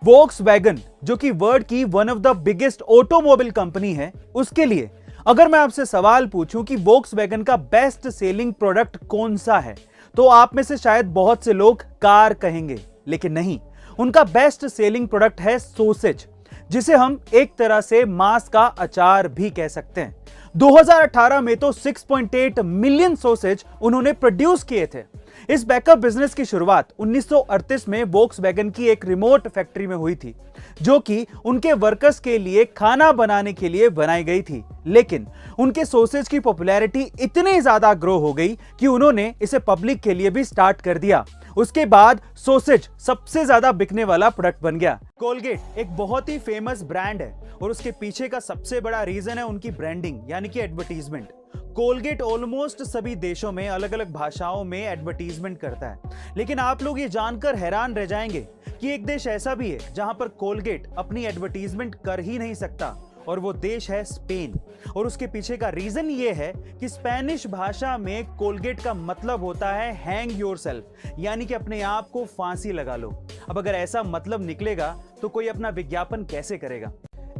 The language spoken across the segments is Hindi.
वोक्सवैगन जो कि वर्ल्ड की one of the biggest automobile company है, उसके लिए अगर मैं आपसे सवाल पूछूं कि वोक्सवैगन का बेस्ट सेलिंग प्रोडक्ट कौन सा है, तो आप में से शायद बहुत से लोग कार कहेंगे, लेकिन नहीं, उनका बेस्ट सेलिंग प्रोडक्ट है सोसेज, जिसे हम एक तरह से मांस का अचार भी कह सकते हैं। 2018 में तो 6.8 मिलियन सोसेज उन्होंने प्रोड्यूस किए थे। इस बैकअप बिजनेस की शुरुआत 1938 में वोक्सवैगन की एक रिमोट फैक्ट्री में हुई थी, जो कि उनके वर्कर्स के लिए खाना बनाने के लिए बनाई गई थी। लेकिन उनके सोसेज की पॉपुलैरिटी इतनी ज्यादा ग्रो हो गई कि उन्होंने इसे पब्लिक के लिए भी स्टार्ट कर दिया। उसके बाद सोसेज सबसे ज्यादा बिकने वाला प्रोडक्ट बन गया। कोलगेट एक बहुत ही फेमस ब्रांड है और उसके पीछे का सबसे बड़ा रीजन है उनकी ब्रांडिंग यानी कि एडवर्टीजमेंट। कोलगेट ऑलमोस्ट सभी देशों में अलग अलग भाषाओं में एडवर्टीजमेंट करता है, लेकिन आप लोग ये जानकर हैरान रह जाएंगे कि एक देश ऐसा भी है जहां पर कोलगेट अपनी एडवर्टीजमेंट कर ही नहीं सकता, और वो देश है स्पेन। और उसके पीछे का रीजन ये है कि स्पेनिश भाषा में कोलगेट का मतलब होता है हैंग योरसेल्फ, यानी कि अपने आप को फांसी लगा लो। अब अगर ऐसा मतलब निकलेगा तो कोई अपना विज्ञापन कैसे करेगा।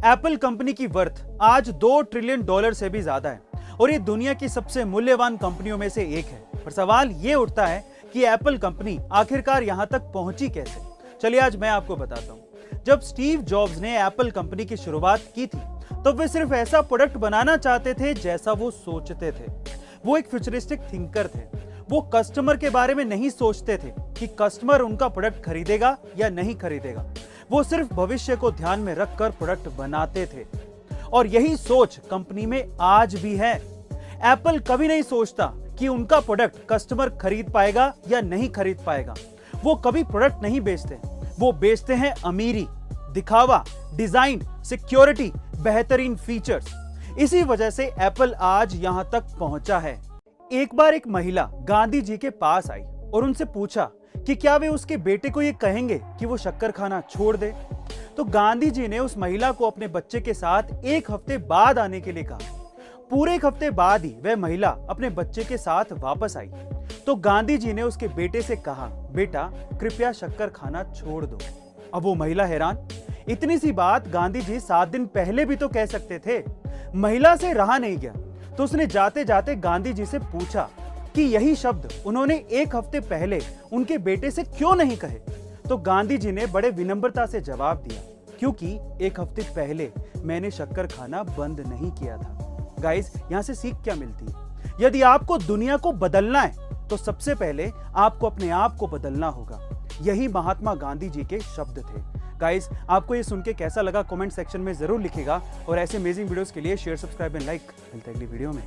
एप्पल कंपनी की वर्थ आज $2 ट्रिलियन से भी ज्यादा है और ये दुनिया की सबसे मूल्यवान कंपनियों में से एक है। पर सवाल ये उठता है कि एप्पल कंपनी आखिरकार यहां तक पहुंची कैसे। चलिए आज मैं आपको बताता हूं। जब स्टीव जॉब्स ने एप्पल कंपनी की शुरुआत की थी, तो वे सिर्फ ऐसा प्रोडक्ट बनाना चाहते थे जैसा वो सोचते थे। वो एक फ्यूचरिस्टिक थिंकर थे। वो कस्टमर के बारे में नहीं सोचते थे कि कस्टमर उनका प्रोडक्ट खरीदेगा या नहीं खरीदेगा। वो सिर्फ भविष्य को ध्यान में रखकर प्रोडक्ट बनाते थे, और यही सोच कंपनी में आज भी है। एप्पल कभी नहीं सोचता कि उनका प्रोडक्ट कस्टमर खरीद पाएगा या नहीं खरीद पाएगा। वो कभी प्रोडक्ट नहीं बेचते, वो बेचते हैं अमीरी, दिखावा, डिजाइन, सिक्योरिटी, बेहतरीन फीचर्स। इसी वजह से एप्पल आज यहां तक पहुंचा है। एक बार एक महिला गांधी जी के पास आई और उनसे पूछा कि क्या वे उसके बेटे को ये कहेंगे कि वो शक्कर खाना छोड़ दे। तो गांधी जी ने उस महिला को अपने बच्चे के साथ एक हफ्ते बाद आने के लिए कहा। पूरे एक हफ्ते बाद ही वह महिला अपने बच्चे के साथ वापस आई। तो गांधी जी ने उसके बेटे से कहा, बेटा कृपया शक्कर खाना छोड़ दो। अब वो महिला हैरान। इतनी सी बात गांधी जी 7 दिन पहले भी तो कह सकते थे। महिला से रहा नहीं गया, तो उसने जाते जाते गांधी जी से पूछा कि यही शब्द उन्होंने एक हफ्ते पहले उनके बेटे से क्यों नहीं कहे। तो गांधी जी ने बड़े विनम्रता से जवाब दिया, क्योंकि एक हफ्ते पहले मैंने शक्कर खाना बंद नहीं किया था। गाइस, यहां से सीख क्या मिलती है? यदि आपको दुनिया को बदलना है तो सबसे पहले आपको अपने आप को बदलना होगा। यही महात्मा गांधी जी के शब्द थे। गाइस, आपको ये सुन के कैसा लगा कमेंट सेक्शन में जरूर लिखिएगा, और ऐसे अमेजिंग वीडियोस के लिए शेयर, सब्सक्राइब एंड लाइक। मिलते हैं अगली वीडियो में।